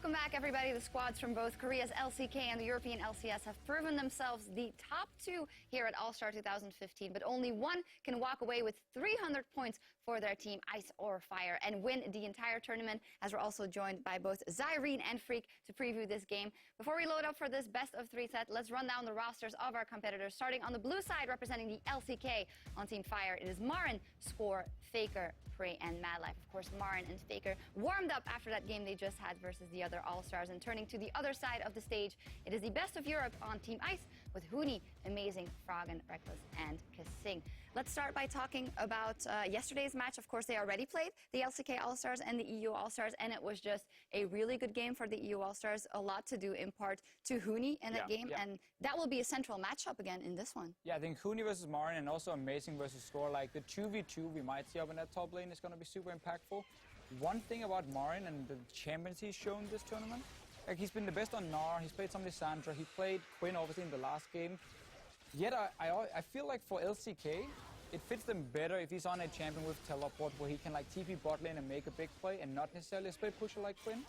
Welcome back, everybody. The squads from both Korea's LCK and the European LCS have proven themselves the top two here at All-Star 2015, but only one can walk away with 300 points for their team, Ice or Fire, and win the entire tournament, as we're also joined by both Zyrene and Freak to preview this game. Before we load up for this best-of-3 set, let's run down the rosters of our competitors. Starting on the blue side, representing the LCK on Team Fire, it is Marin, Score, Faker, Prey, and Madlife. Of course, Marin and Faker warmed up after that game they just had versus the other All-Stars. And turning to the other side of the stage, it is the best of Europe on Team Ice with Huni, Amazing, Froggen, Reckless, and Kasing. Let's start by talking about yesterday's match. Of course, they already played the LCK All-Stars and the EU All-Stars, and it was just a really good game for the EU All-Stars. A lot to do in part to Huni in that game, and that will be a central matchup again in this one. Yeah, I think Huni versus Marin and also Amazing versus Score, like the 2v2 we might see up in that top lane is going to be super impactful. One thing about Marin and the champions he's shown this tournament, like he's been the best on Gnar, he's played some Lissandra, he played Quinn obviously in the last game. Yet I feel like for LCK, it fits them better if he's on a champion with teleport where he can like TP bot lane and make a big play and not necessarily a split pusher like Quinn.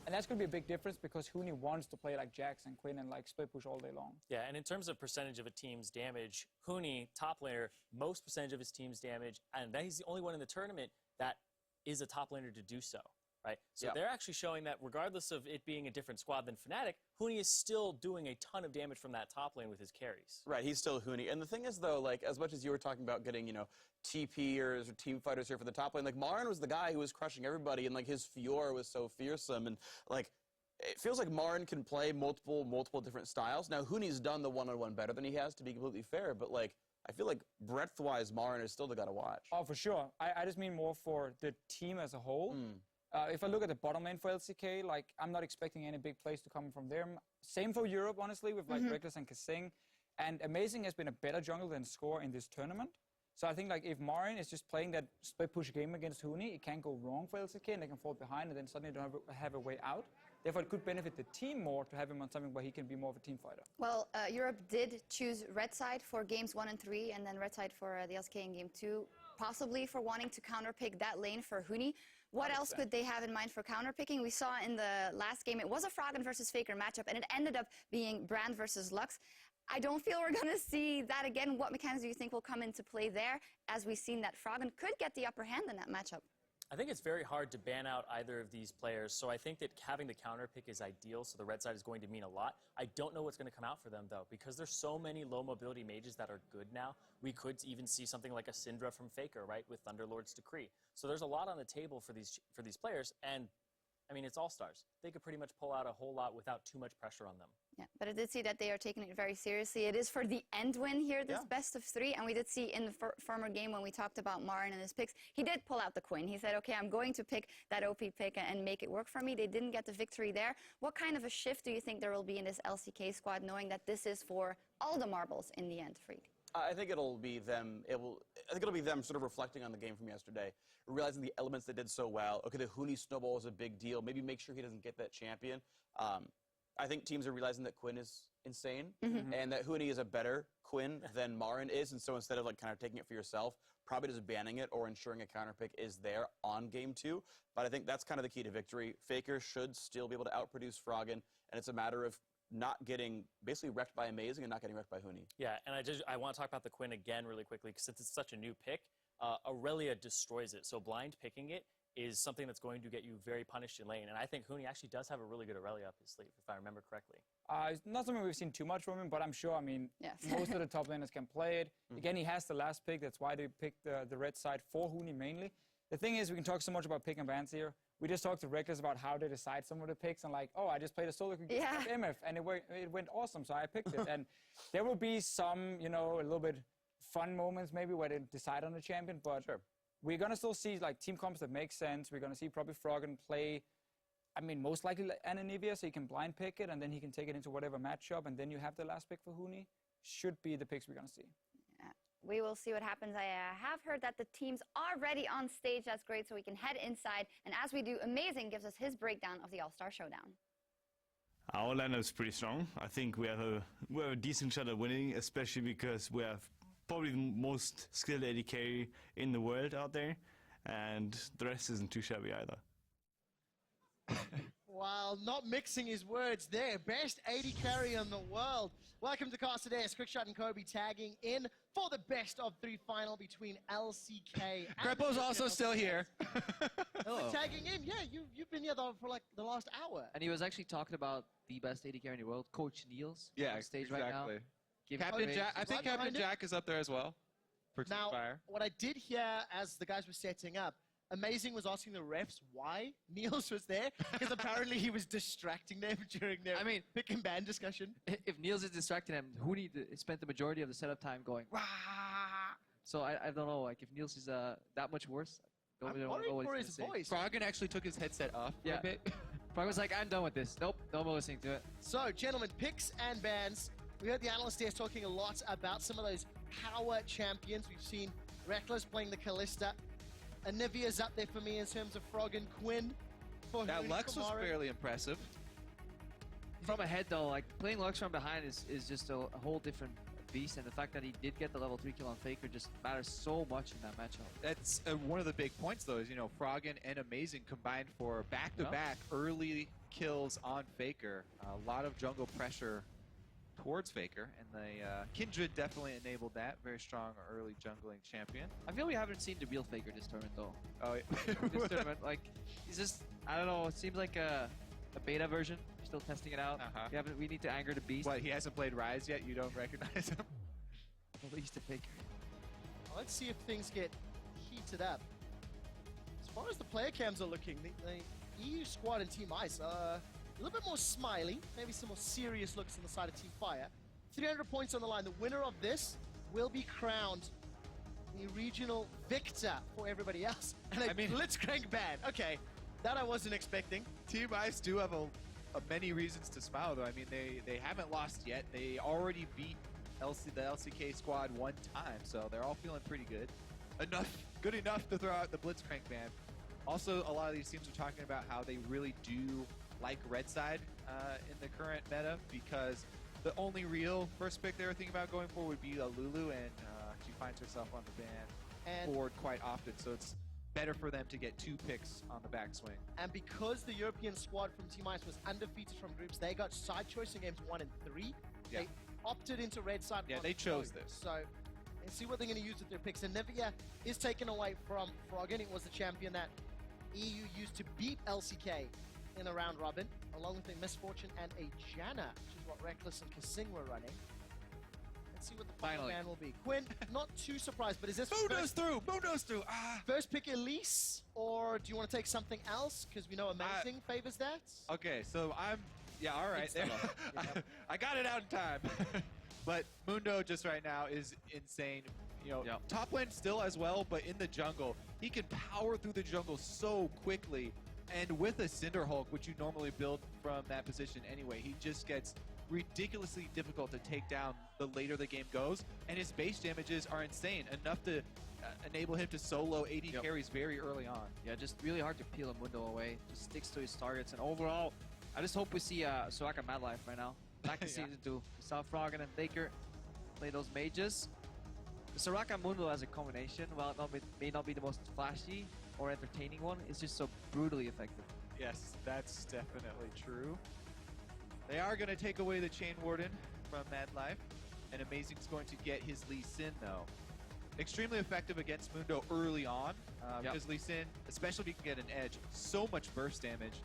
And that's going to be a big difference because Huni wants to play like Jax and Quinn and like split push all day long. Yeah, and in terms of percentage of a team's damage, Huni, top laner, most percentage of his team's damage, and that he's the only one in the tournament that is a top laner to do so, right? So they're actually showing that regardless of it being a different squad than Fnatic, Huni is still doing a ton of damage from that top lane with his carries. Right, he's still Huni. And the thing is, though, like, as much as you were talking about getting, you know, TPers or team fighters here for the top lane, like, Marin was the guy who was crushing everybody, and, like, his Fiora was so fearsome, and, like, it feels like Marin can play multiple different styles. Now, Huni's done the one-on-one better than he has, to be completely fair, but, like, I feel like breadth-wise, Marin is still the guy to watch. Oh, for sure. I just mean more for the team as a whole. If I look at the bottom lane for LCK, like, I'm not expecting any big plays to come from them. Same for Europe, honestly, with, like, Reckless and Kasing. And Amazing has been a better jungle than Score in this tournament. So I think, like, if Marin is just playing that split push game against Huni, it can't go wrong for LCK, and they can fall behind, and then suddenly don't have a way out. Therefore, it could benefit the team more to have him on something where he can be more of a team fighter. Well, Europe did choose red side for games 1 and 3, and then red side for the LCK in game 2, possibly for wanting to counterpick that lane for Huni. What 100%. Else could they have in mind for counterpicking? We saw in the last game, it was a Froggen versus Faker matchup, and it ended up being Brand versus Lux. I don't feel we're going to see that again. What mechanics do you think will come into play there, as we've seen that Froggen could get the upper hand in that matchup? I think it's very hard to ban out either of these players, so I think that having the counter pick is ideal, so the red side is going to mean a lot. I don't know what's going to come out for them, though, because there's so many low mobility mages that are good now. We could even see something like a Syndra from Faker, right, with Thunderlord's Decree. So there's a lot on the table for these players, and I mean, it's all-stars. They could pretty much pull out a whole lot without too much pressure on them. Yeah, but I did see that they are taking it very seriously. It is for the end win here, this best of 3. And we did see in the former game when we talked about Marin and his picks, he did pull out the Quinn. He said, okay, I'm going to pick that OP pick and make it work for me. They didn't get the victory there. What kind of a shift do you think there will be in this LCK squad, knowing that this is for all the marbles in the end, Freak? I think it'll be them. I think it'll be them sort of reflecting on the game from yesterday, realizing the elements they did so well. Okay, the Huni snowball is a big deal. Maybe make sure he doesn't get that champion. I think teams are realizing that Quinn is insane and that Huni is a better Quinn than Marin is. And so instead of like kind of taking it for yourself, probably just banning it or ensuring a counter pick is there on game 2. But I think that's kind of the key to victory. Faker should still be able to outproduce Froggen, and it's a matter of not getting basically wrecked by Amazing and not getting wrecked by Huni. Yeah, and I want to talk about the Quinn again really quickly because since it's such a new pick, Aurelia destroys it. So blind picking it is something that's going to get you very punished in lane. And I think Huni actually does have a really good Aurelia up his sleeve, if I remember correctly. It's not something we've seen too much from him, but I'm sure, I mean, most of the top laners can play it. Again, he has the last pick. That's why they picked the red side for Huni mainly. The thing is, we can talk so much about pick and bans here. We just talked to Reckless about how they decide some of the picks, and like, oh, I just played a solo against MF, and it went awesome, so I picked it. And there will be some, you know, a little bit fun moments maybe where they decide on the champion, but we're going to still see like team comps that make sense. We're going to see probably Froggen play, I mean, most likely Ananivia, so he can blind pick it, and then he can take it into whatever matchup, and then you have the last pick for Huni. Should be the picks we're going to see. Yeah. We will see what happens. I have heard that the teams are ready on stage. That's great, so we can head inside. And as we do, Amazing gives us his breakdown of the All-Star Showdown. Our lineup is pretty strong. I think we have a decent shot at winning, especially because we have probably the most skilled AD carry in the world out there, and the rest isn't too shabby either. Wow. while not mixing his words there. Best 80 carry in the world. Welcome to Castadeus. Quickshot and Kobe tagging in for the best of 3 final between LCK and Greppo's also still here. Hello. Tagging in, yeah, you've been here though for like the last hour. And he was actually talking about the best AD carry in the world, Coach Niels, Yeah, on stage exactly. right now. Captain Jack, I think Right Captain behind it. Jack is up there as well. For Team Now, Fire. what I did hear as the guys were setting up, Amazing was asking the refs why Niels was there, because apparently he was distracting them during their pick and ban discussion. If Niels is distracting him, who need to spend the majority of the setup time going, Wah! So I don't know, like if Niels is that much worse, I'm don't worried know what for he's his gonna say. voice. Froggen actually took his headset off for Yeah. a bit. Frog was like, I'm done with this. Nope, no more listening to it. So, gentlemen, picks and bans. We heard the analyst there talking a lot about some of those power champions. We've seen Reckless playing the Callista. Anivia's up there for me in terms of Frog and Quinn. For That Hoon Lux was Kamaru. fairly impressive. From ahead though, like playing Lux from behind is just a whole different beast, and the fact that he did get the level 3 kill on Faker just matters so much in that matchup. That's one of the big points, though, is, you know, Froggen and Amazing combined for back-to-back early kills on Faker. A lot of jungle pressure towards Faker, and the Kindred definitely enabled that. Very strong early jungling champion. I feel we haven't seen the real Faker this tournament though. Oh, This tournament, like, he's just, I don't know, it seems like a beta version. We're still testing it out. We need to anger the beast. What, he hasn't played Rise yet? You don't recognize him? At least the Faker. Well, let's see if things get heated up. As far as the player cams are looking, the EU squad and Team Ice are a little bit more smiley, maybe some more serious looks on the side of Team Fire. 300 points on the line. The winner of this will be crowned the regional victor for everybody else. And a Blitzcrank ban. Okay, that I wasn't expecting. Team Ice do have many reasons to smile, though. I mean, they haven't lost yet. They already beat the LCK squad 1 time, so they're all feeling pretty good. Good enough to throw out the Blitzcrank ban. Also, a lot of these teams are talking about how they really do like Red Side in the current meta, because the only real first pick they were thinking about going for would be a Lulu, and she finds herself on the ban board quite often, so it's better for them to get 2 picks on the backswing. And because the European squad from Team Ice was undefeated from groups, they got side choice in games 1 and 3. Yeah. They opted into Red Side. Yeah, they chose this. So, let's see what they're going to use with their picks. And Nivea is taken away from Froggen. It was the champion that EU used to beat LCK in a round robin, along with a Misfortune and a Janna, which is what Reckless and Kasing were running. Let's see what the final ban will be. Quinn, not too surprised, but is this Mundo's through! Mundo's through! First pick Elise, or do you want to take something else? Because we know Amazing favors that. Okay, so yeah, all right. I got it out in time. But Mundo just right now is insane. You know, top lane still as well, but in the jungle, he can power through the jungle so quickly. And with a Cinder Hulk, which you normally build from that position anyway, he just gets ridiculously difficult to take down the later the game goes. And his base damages are insane, enough to enable him to solo AD carries very early on. Yeah, just really hard to peel a Mundo away. Just sticks to his targets. And overall, I just hope we see Soraka Mad Life right now. Back to Season 2. We saw Froggen and Baker play those mages. The Soraka Mundo as a combination, while it may not be the most flashy or entertaining one, it's just so brutally effective. Yes, that's definitely true. They are going to take away the Chain Warden from Mad Life, and Amazing's going to get his Lee Sin, though. Extremely effective against Mundo early on, because Lee Sin, especially if you can get an edge, so much burst damage.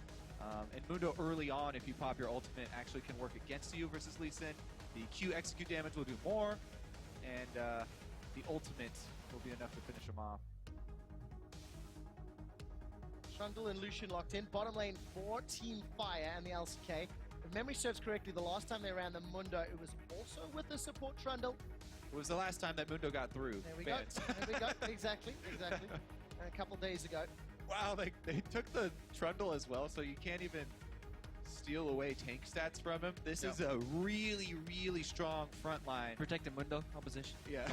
And Mundo early on, if you pop your ultimate, actually can work against you versus Lee Sin. The Q execute damage will do more, and the ultimate will be enough to finish him off. Trundle and Lucian locked in. Bottom lane for Team Fire and the LCK. If memory serves correctly, the last time they ran the Mundo, it was also with the support Trundle. It was the last time that Mundo got through. There we go. There we go. Exactly. A couple days ago. Wow, they took the Trundle as well, so you can't even steal away tank stats from him. This is a really, really strong front line. Protect the Mundo composition. Yeah.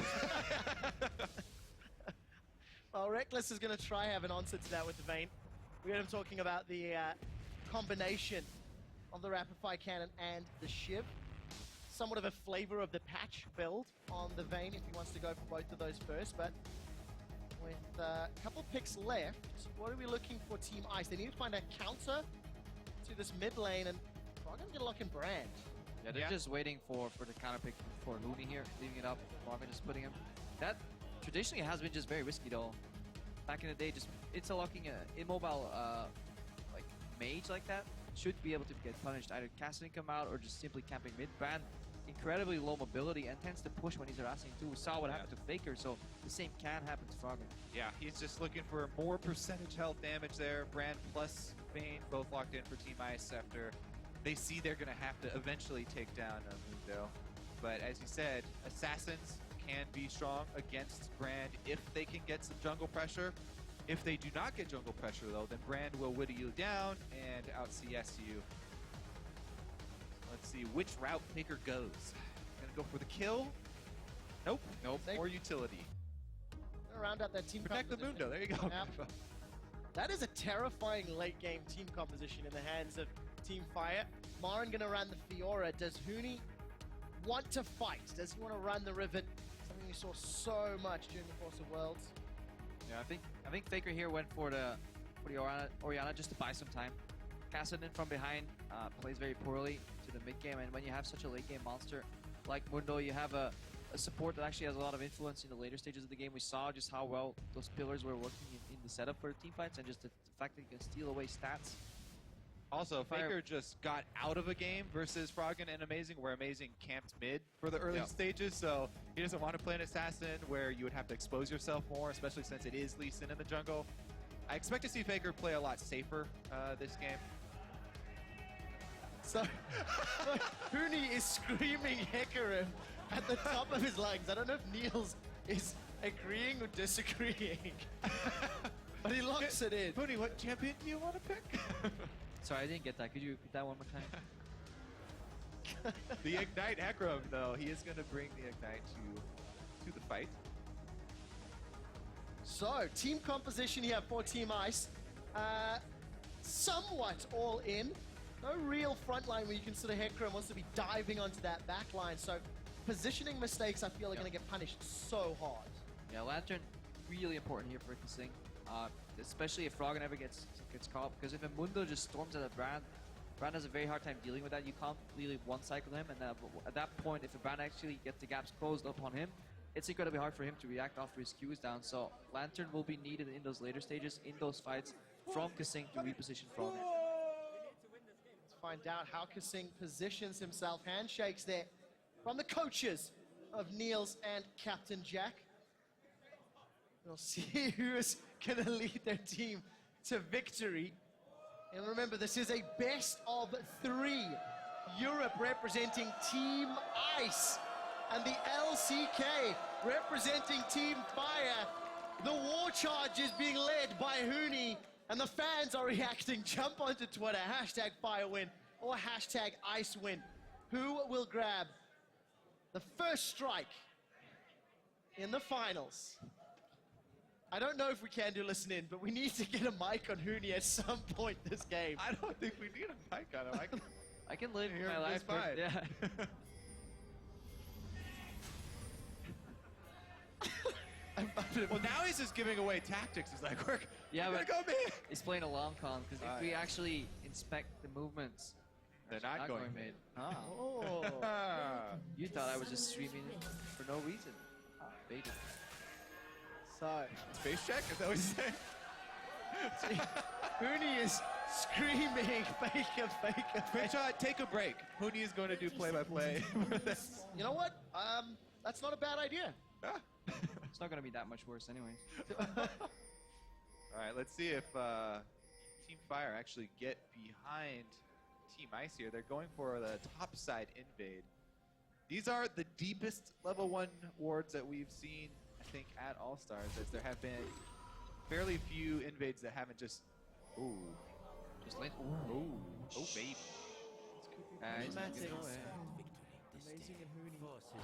Well, Reckless is going to try have an answer to that with the Vayne. We heard him talking about the combination of the Rapid Fire Cannon and the Shiv. Somewhat of a flavor of the patch build on the Vayne if he wants to go for both of those first, but with a couple picks left, what are we looking for Team Ice? They need to find a counter to this mid lane, and Froggen gonna lock in Brand. Yeah, they're just waiting for the counter pick for Looney here, leaving it up. Marvin just putting him. That traditionally has been just very risky though. Back in the day, just locking an immobile like mage like that should be able to get punished. Either casting come out or just simply camping mid. Brand incredibly low mobility and tends to push when he's harassing too. We saw what happened to Faker, so the same can happen to Froggen. Yeah, he's just looking for more percentage health damage there. Brand plus Vayne both locked in for Team Ice after they see they're going to have to eventually take down Mundo. But as you said, Assassins can be strong against Brand if they can get some jungle pressure. If they do not get jungle pressure though, then Brand will whittle you down and out CS you. Let's see which route Faker goes. Gonna go for the kill? Nope. More utility. Round out that team Protect the composition. Mundo, there you go. Yep. That is a terrifying late game team composition in the hands of Team Fire. Marin gonna run the Fiora. Does Huni want to fight? Does he want to run the Rivet? Something we saw so much during the course of Worlds. Yeah, I think Faker here went for the Orianna just to buy some time. Cassidy from behind plays very poorly to the mid game, and when you have such a late game monster like Mundo, you have a support that actually has a lot of influence in the later stages of the game. We saw just how well those pillars were working in the setup for the team fights, and just the fact that you can steal away stats. Also, Fire. Faker just got out of a game versus Froggen and Amazing, where Amazing camped mid for the early stages, so he doesn't want to play an Assassin where you would have to expose yourself more, especially since it is Lee Sin in the jungle. I expect to see Faker play a lot safer this game. So, Huni is screaming Hecarim at the top of his lungs. I don't know if Niels is agreeing or disagreeing, but he locks it in. Mooney, what champion do you want to pick? Sorry, I didn't get that. Could you repeat that one more time? The Ignite Hecarim, though, he is going to bring the Ignite to the fight. So, team composition here for Team Ice. Somewhat all in. No real front line where you can sort of Hecarim wants to be diving onto that back line. So, positioning mistakes I feel are going to get punished so hard. Yeah, Lantern really important here for Kissing, especially if Froggen ever gets caught. Because if a Mundo just storms at a Brand has a very hard time dealing with that. You can't really one-cycle him, and at that point, if a Brand actually gets the gaps closed upon him, it's incredibly hard for him to react after his Q is down. So Lantern will be needed in those later stages, in those fights, from Kissing to reposition Froggen. Let's find out how Kissing positions himself. Handshakes there from the coaches of Niels and Captain Jack. We'll see who is going to lead their team to victory. And remember, this is a best of 3. Europe representing Team Ice and the LCK representing Team Fire. The war charge is being led by Huni, and the fans are reacting. Jump onto Twitter, hashtag FireWin or hashtag IceWin. Who will grab the first strike in the finals? I don't know if we can do listen in, but we need to get a mic on Huni at some point this game. I don't think we need a mic on him. I can live Here, my life. it's fine. Yeah. Well, now he's just giving away tactics. He's like, we're gonna go mid. He's playing a long con, because if we actually inspect the movements, They're not going mid. Oh. You thought I was just streaming for no reason. Baited. So, Space check? Is that what he's saying? Huni is screaming, faker, faker, faker. Twitch, take a break. Huni is going to do play-by-play for this. You know what? That's not a bad idea. Ah. It's not going to be that much worse anyways. All right, let's see if Team Fire actually get behind Team Ice here. They're going for the top side invade. These are the deepest level 1 wards that we've seen, I think, at All-Stars, as there have been fairly few invades that haven't just... Ooh. Just late. Ooh. Oh, baby. Amazing and Huni.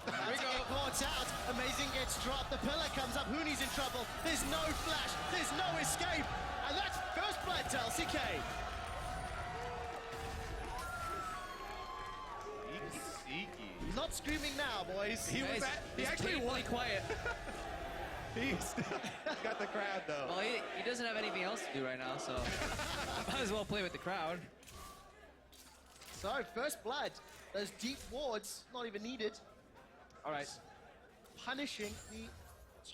Amazing get caught out. Amazing gets dropped. The pillar comes up. Huni's in trouble. There's no flash. There's no escape. And that's first blood to LCK. He's not screaming now, boys. He actually really quiet. He's got the crowd, though. Well, he doesn't have anything else to do right now, so might as well play with the crowd. So, first blood. Those deep wards, not even needed. All right. Punishing the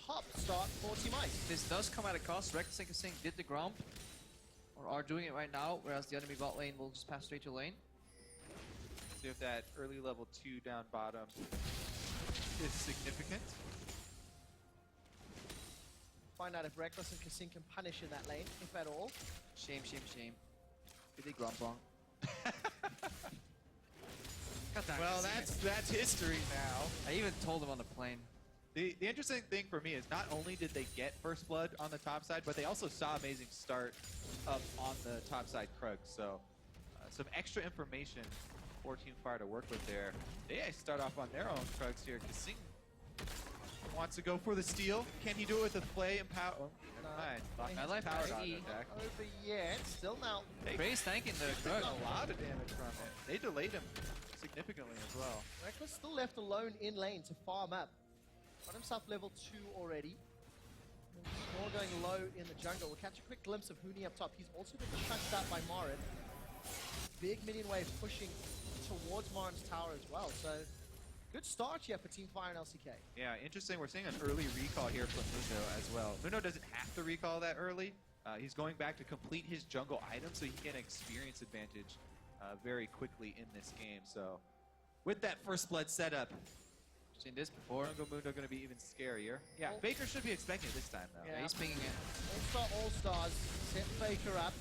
top start for Team Ice. This does come at a cost. Reckless and Kasing did the grump, or are doing it right now, whereas the enemy bot lane will just pass straight to lane. See if that early level 2 down bottom is significant. Find out if Reckless and Kasing can punish in that lane, if at all. Shame, shame, shame. Did they grump wrong? Well, that's history now. I even told him on the plane. The interesting thing for me is not only did they get first blood on the top side, but they also saw amazing start up on the top side Krug. So some extra information for Team Fire to work with there. They start off on their own Krugs here. Kasing wants to go for the steal. Can he do it with the play and power? Oh, never mind. Mad Life Power has auto E. attack. Over yet, still now. Praise tanking the Took Krug. a lot of damage from it. They delayed him significantly as well. Reckless still left alone in lane to farm up. Got himself level 2 already. More going low in the jungle. We'll catch a quick glimpse of Huni up top. He's also been chunked out by Marin. Big minion wave pushing towards Marin's tower as well. So good start here for Team Fire and LCK. Yeah, interesting. We're seeing an early recall here from Mundo as well. Mundo doesn't have to recall that early. He's going back to complete his jungle item so he can experience advantage very quickly in this game. So with that first blood setup, Seen this before. Jungle Mundo going to be even scarier. Yeah, Oh. Faker should be expecting it this time though. Yeah. He's pinging it. All-Stars set Faker up.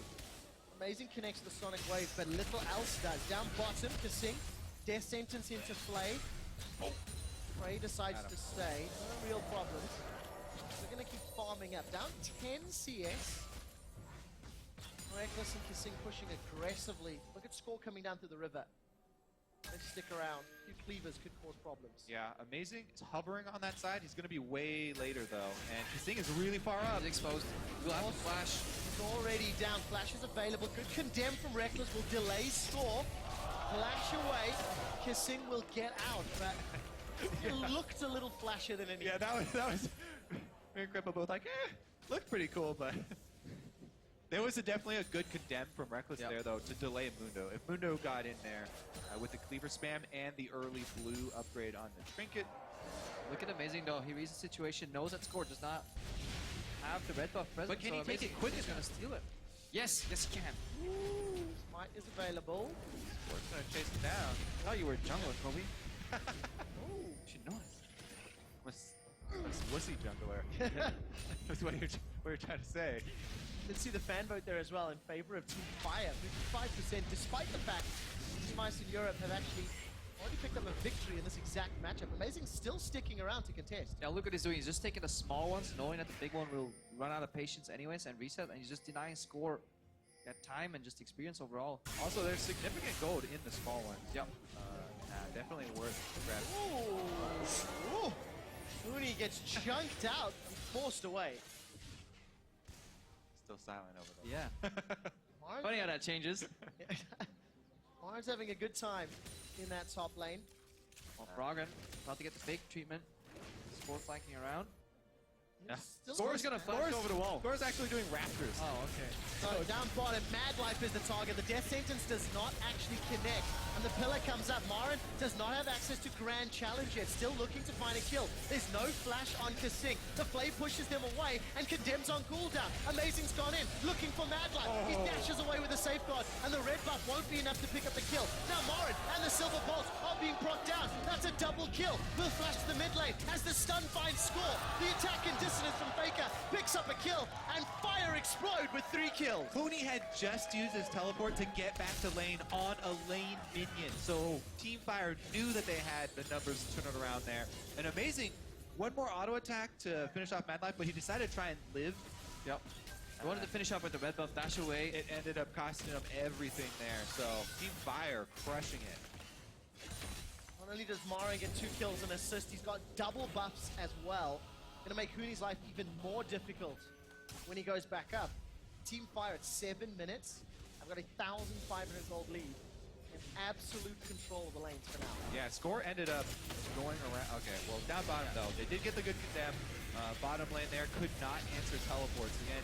Amazing connects to the Sonic Wave, but little else does. Down bottom, Kasing. Death sentence into Flay. Frey decides Got him. to stay. No real problems. They're going to keep farming up. Down 10 CS. Reckless and Kasing pushing aggressively. Look at Score coming down through the river. They stick around. A few cleavers could cause problems. Yeah, amazing. It's hovering on that side. He's going to be way later though. And Kasing is really far up. He's exposed. We'll have to flash. He's already down. Flash is available. Good condemn from Reckless will delay Score. Flash away. Kasing will get out, but it looked a little flashier than anything. Yeah, that was me and Cripple both like, looked pretty cool, but there was definitely a good condemn from Reckless Yep. there though to delay Mundo. If Mundo got in there with the cleaver spam and the early blue upgrade on the trinket, Look at Amazing though. He reads the situation, knows that Score does not have the red buff present. But can he so take it Amazing quick is going to steal it. Yes, yes he can. Smite is available. Sport's gonna chase him down. I thought you were jungler, Kobe. Ooh. Should know it. Was wussy jungler. That's what you're trying to say. Let's see the fan vote there as well in favor of Team Fire. 55%, despite the fact Team Ice in Europe have actually already picked up a victory in this exact matchup. Amazing still sticking around to contest. Now look what he's doing. He's just taking the small ones, knowing that the big one will run out of patience anyways and reset, and he's just denying Score that time and just experience overall. Also, there's significant gold in the small ones. Yep. Definitely worth grabbing. Ooh. Ooh. Mooney gets chunked out and forced away. Still silent over there. Yeah. Mars, Funny how that changes. Mars having a good time in that top lane. Well, Froggen about to get the fake treatment. Score flanking around. Yeah. Still Score's gonna flash over the wall. Score's actually doing rafters. Oh, okay. So down bottom, Mad Life is the target. The death sentence does not actually connect. And the pillar comes up. Marin does not have access to Grand Challenge yet. Still looking to find a kill. There's no flash on Kasing. The Flay pushes them away and condemns on cooldown. Amazing's gone in, looking for Mad Life. He dashes away with a safeguard, and the red buff won't be enough to pick up the kill. Now Marin and the Silver Bolts are being procced down. That's a double kill. Will flash to the mid lane as the stun finds Score. The attack and dissonance from Faker picks up a kill, and Fire explode with 3 kills. Cooney had just used his teleport to get back to lane on a lane minion. So Team Fire knew that they had the numbers to turn it around there. And Amazing, one more auto attack to finish off Mad Life, but he decided to try and live. Yep. He wanted to finish up with the red buff dash away. It ended up costing him everything there. So Team Fire crushing it. Not only does Marin get 2 kills and assist, he's got double buffs as well. Gonna make Hooney's life even more difficult when he goes back up. Team Fire at 7 minutes. I've got a 1,500 gold lead. In absolute control of the lanes for now. Yeah, Score ended up going around. Okay, well, down bottom though. They did get the good condemn. Bottom lane there could not answer teleports. Again,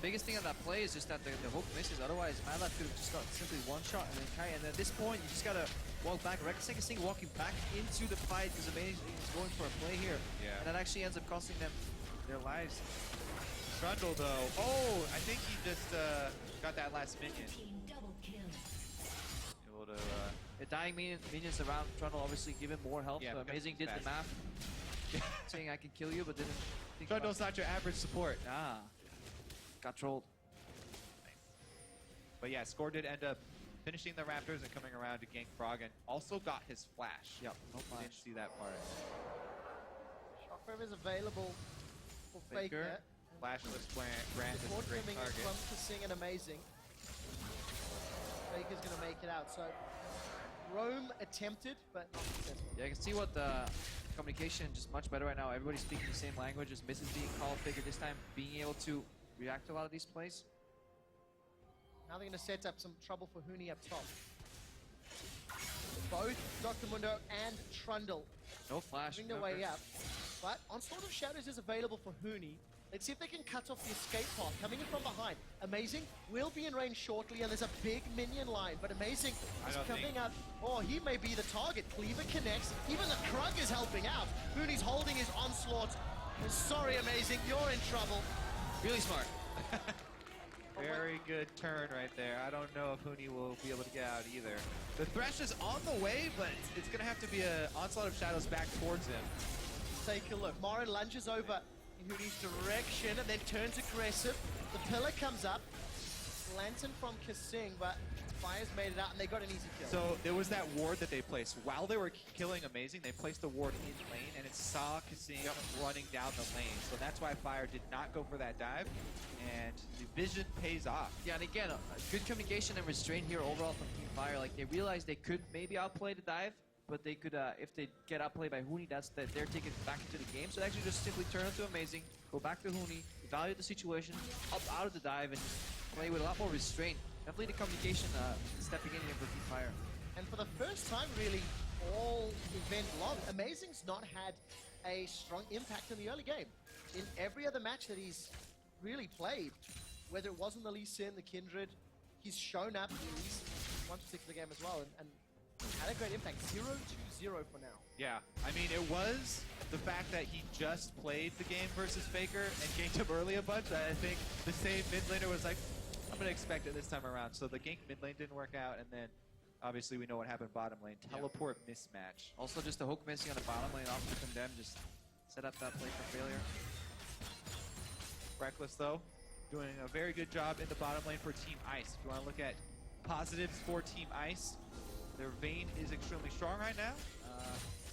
Biggest thing on that play is just that the hook misses. Otherwise, Madlab could have just got simply one shot and then Kai. And at this point, you just gotta walk back. Reckless Thing walking back into the fight is amazing. He's going for a play here. Yeah. And that actually ends up costing them their lives. Trundle though. Oh, I think he just got that last minion. Able to. The dying minions around Trundle obviously give him more help. Yeah, So because Amazing he's did the math, saying I can kill you, but didn't think about Trundle's not your average support. Ah, got trolled. But yeah, Score did end up finishing the Raptors and coming around to gank Frog and also got his flash. Yep, no I flash. didn't see that part. Shockwave is available for Faker. Faker. Flashless Grant is Before a great coming in target. from Kasing and Amazing. Faker's going to make it out. So Rome attempted, but not successful. Yeah, I can see what the communication just much better right now. Everybody's speaking the same language. Just misses being called. Faker this time being able to react to a lot of these plays. Now they're going to set up some trouble for Huni up top. Both Dr. Mundo and Trundle No flash. moving their way up. But Onslaught of Shadows is available for Huni. Let's see if they can cut off the escape path. Coming in from behind. Amazing will be in range shortly, and there's a big minion line. But Amazing I is don't coming think- up. Oh, he may be the target. Cleaver connects. Even the Krug is helping out. Huni's holding his Onslaught. And sorry, Amazing, you're in trouble. Really smart. Very good turn right there. I don't know if Huni will be able to get out either. The Thresh is on the way, but it's going to have to be an Onslaught of Shadows back towards him. Take a look. Marin lunges over in Huni's direction and then turns aggressive. The pillar comes up. Lantern from Kasing, but Fire's made it out and they got an easy kill. So there was that ward that they placed. While they were killing Amazing, they placed the ward in lane, and it saw Kasing running down the lane. So that's why Fire did not go for that dive, and the vision pays off. Yeah, and again, good communication and restraint here overall from Team Fire. Like, they realized they could maybe outplay the dive, but they could, if they get outplayed by Huni, that's that they're taken back into the game. So they actually just simply turn into Amazing, go back to Huni, evaluate the situation, up out of the dive, and just play with a lot more restraint. Definitely the communication stepping in here for Team Fire. And for the first time, really, all event long, Amazing's not had a strong impact in the early game. In every other match that he's really played, whether it was in the Lee Sin, the Kindred, he's shown up in least one particular game as well, and had a great impact. 0-2-0 for now. Yeah, I mean, it was the fact that he just played the game versus Faker and ganked him early a bunch. I think the same mid laner was like, I'm going to expect it this time around. So the gank mid lane didn't work out, and then obviously we know what happened bottom lane. Teleport mismatch. Also, just a hook missing on the bottom lane off to Condemn, just set up that play for failure. Reckless, though, doing a very good job in the bottom lane for Team Ice. If you want to look at positives for Team Ice, their Vayne is extremely strong right now.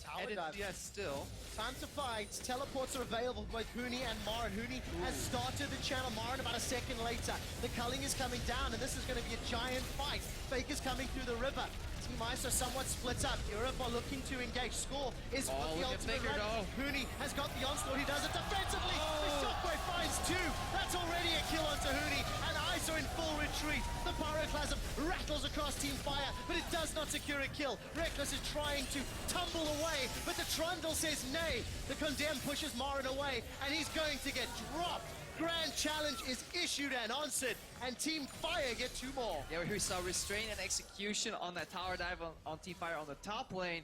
Tower And dive. yes, still. Time to fight. Teleports are available for both Huni and Marin. Huni has started the channel. Marin about a second later. The culling is coming down, and this is going to be a giant fight. Faker's coming through the river. Team Ice are somewhat split up. Europe are looking to engage. Score is Oh, the look at ultimate Faker, run. though. Huni has got the onslaught. He does it defensively. The shockwave finds two. That's already a kill onto Huni. And Ice are in full retreat. The pyroclasm rattles across Team Fire, but it does not secure a kill. Reckless is trying to tumble away, but the Trundle says nay. The Condemn pushes Marin away, and he's going to get dropped. Grand challenge is issued and answered, and Team Fire get two more. Yeah, we saw restraint and execution on that tower dive on Team Fire on the top lane.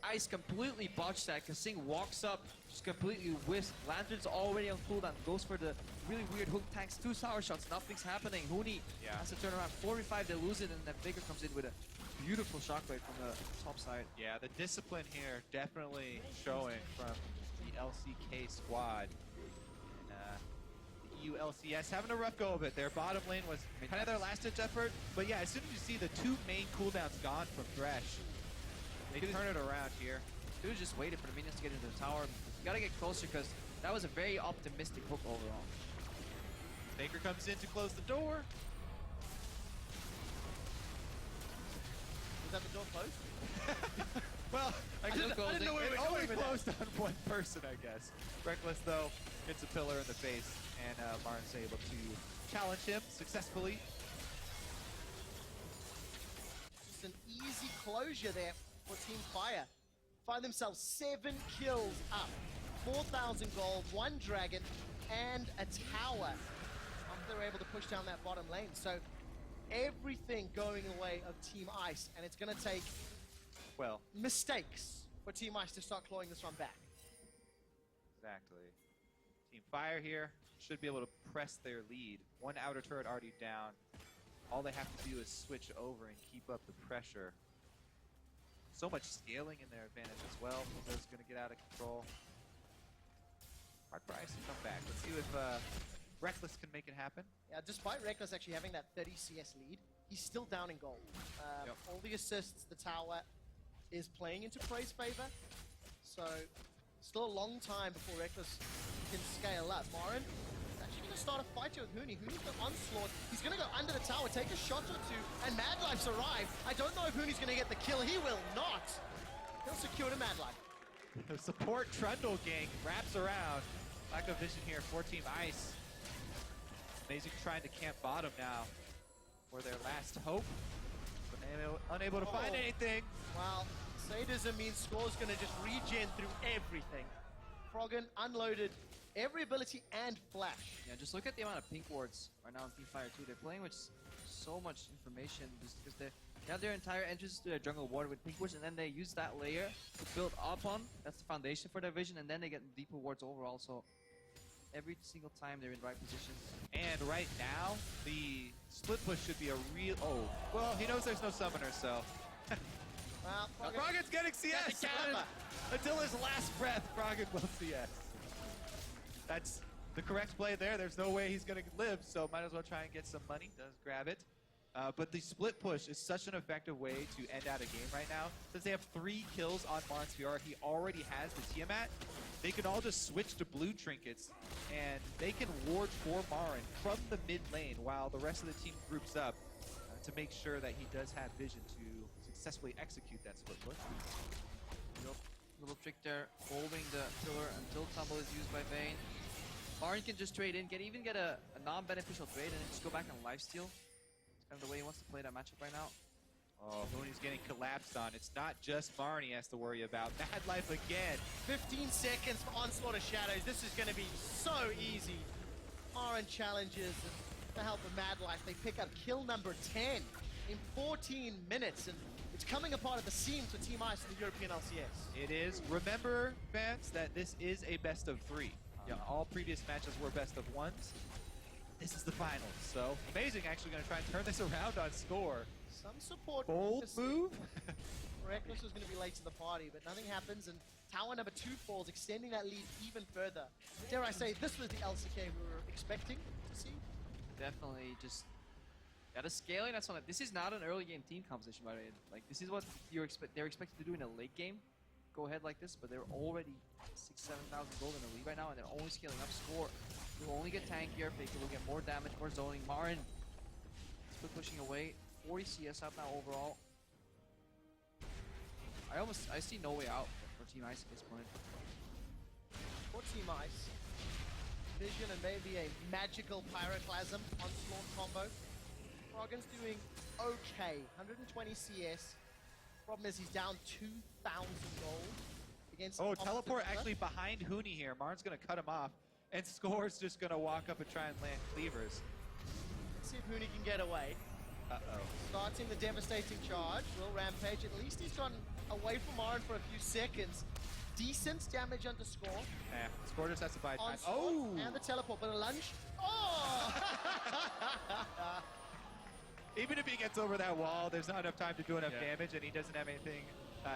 Ice completely botched that. Kasing walks up, just completely whiffs. Lantern's already on cooldown, goes for the really weird hook tanks, 2 sour shots, nothing's happening. Huni has to turn around, 4v5, they lose it, and then Faker comes in with a beautiful shockwave from the top side. Yeah, the discipline here definitely showing from the LCK squad. And, EU LCS having a rough go of it. Their bottom lane was kind of their last-ditch effort. But yeah, as soon as you see the 2 main cooldowns gone from Thresh, they turn it around here. Dude just waited for the minions to get into the tower. You gotta get closer because that was a very optimistic hook overall. Faker comes in to close the door. Was that the door closed? Well, I didn't know where it we were only going with that. closed on one person, I guess. Reckless, though, hits a pillar in the face, and Marin's able to challenge him successfully. Just an easy closure there for Team Fire. Find themselves 7 kills up. 4,000 gold, 1 dragon, and a tower. they were able to push down that bottom lane. So everything going the way of Team Ice, and it's going to take Well, mistakes for Team Ice to start clawing this one back. exactly. Team Fire here should be able to press their lead. One outer turret already down. All they have to do is switch over and keep up the pressure. So much scaling in their advantage as well. Windows going to get out of control. Hard for Ice to come back. Let's see if Reckless can make it happen. Yeah, despite Reckless actually having that 30 CS lead, he's still down in gold. Yep. All the assists, the tower is playing into Prey's favor. So still a long time before Reckless can scale up. Marin is actually going to start a fight here with Huni. Huni's got Onslaught. He's going to go under the tower, take a shot or two, and Mad Life's arrived. I don't know if Huni's going to get the kill. He will not. He'll secure the Mad Life. The support Trundle gang wraps around. Lack of vision here for Team Ice. Amazing trying to camp bottom now for their last hope. But unable to find anything. Well, sadism means Score's going to just regen through everything. Froggen unloaded every ability and flash. Yeah, just look at the amount of pink wards right now in Team Fire too. They're playing with so much information just because they have their entire entrance to their jungle ward with pink wards, and then they use that layer to build up on. That's the foundation for their vision, and then they get deeper wards overall. So every single time they're in the right position. And right now, the split push should be a real... Oh, well, he knows there's no summoner, so... Well, Froggen's getting CS! Clever. Until his last breath, Froggen will CS. That's the correct play there. There's no way he's going to live, so might as well try and get some money. Does grab it. But the split push is such an effective way to end out a game right now. Since they have 3 kills on Marn's VR, he already has the Tiamat. They can all just switch to blue trinkets, and they can ward for Marin from the mid lane while the rest of the team groups up to make sure that he does have vision to successfully execute that split push. Yep. Little trick there, holding the pillar until Tumble is used by Vayne. Marin can just trade in, even get a non-beneficial trade, and then just go back and lifesteal. It's kind of the way he wants to play that matchup right now. Oh, Huni's getting collapsed on. It's not just Marin he has to worry about. Mad Life again. 15 seconds for Onslaught of Shadows. This is going to be so easy. Marin challenges with the help of Mad Life. They pick up kill number 10 in 14 minutes, and it's coming apart at the seams for Team Ice in the European LCS. It is. Remember, fans, that this is a best of 3. All previous matches were best of 1s. This is the finals, so amazing actually going to try and turn this around on score. Some support. Bold move. Reckless was going to be late to the party, but nothing happens, and tower number 2 falls, extending that lead even further. Dare I say, this was the LCK we were expecting to see. Definitely just... Yeah, the scaling, that's on it. This is not an early game team composition, by the way. Like, this is what they're expected to do in a late game. Go ahead like this, but they're already 6,000-7,000 gold in the lead right now, and they're only scaling up score. They'll only get tankier, Faker will get more damage, more zoning. Marin, split pushing away. 40 CS up now overall. I see no way out for Team Ice at this point. For Team Ice, Vision and maybe a magical Pyroclasm Onslaught combo. Froggen's doing okay, 120 CS. Problem is he's down 2,000 gold against... Oh, teleport actually behind Huni here. Marin's going to cut him off, and Score's just going to walk up and try and land cleavers. Let's see if Huni can get away. Uh-oh. Starting the devastating charge. Will Rampage. At least he's gone away from Marin for a few seconds. Decent damage under Score. Yeah, Score just has to buy time. Onslaught Oh! And the teleport, but a lunge. Oh! Even if he gets over that wall, there's not enough time to do enough damage, and he doesn't have anything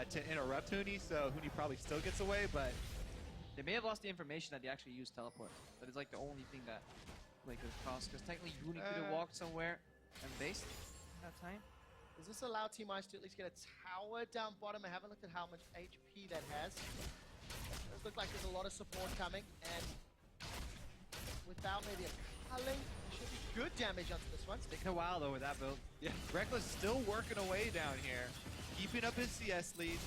to interrupt Huni, so Huni probably still gets away, but... They may have lost the information that they actually used teleport. That is like the only thing that like could have cost, because technically Huni could have walked somewhere and based that time. Does this allow Team Ice to at least get a tower down bottom? I haven't looked at how much HP that has. It does look like there's a lot of support coming, and without maybe a culling, there should be good damage onto this one. It's taking a while though with that build. Yeah, Reckless still working away down here, keeping up his CS lead.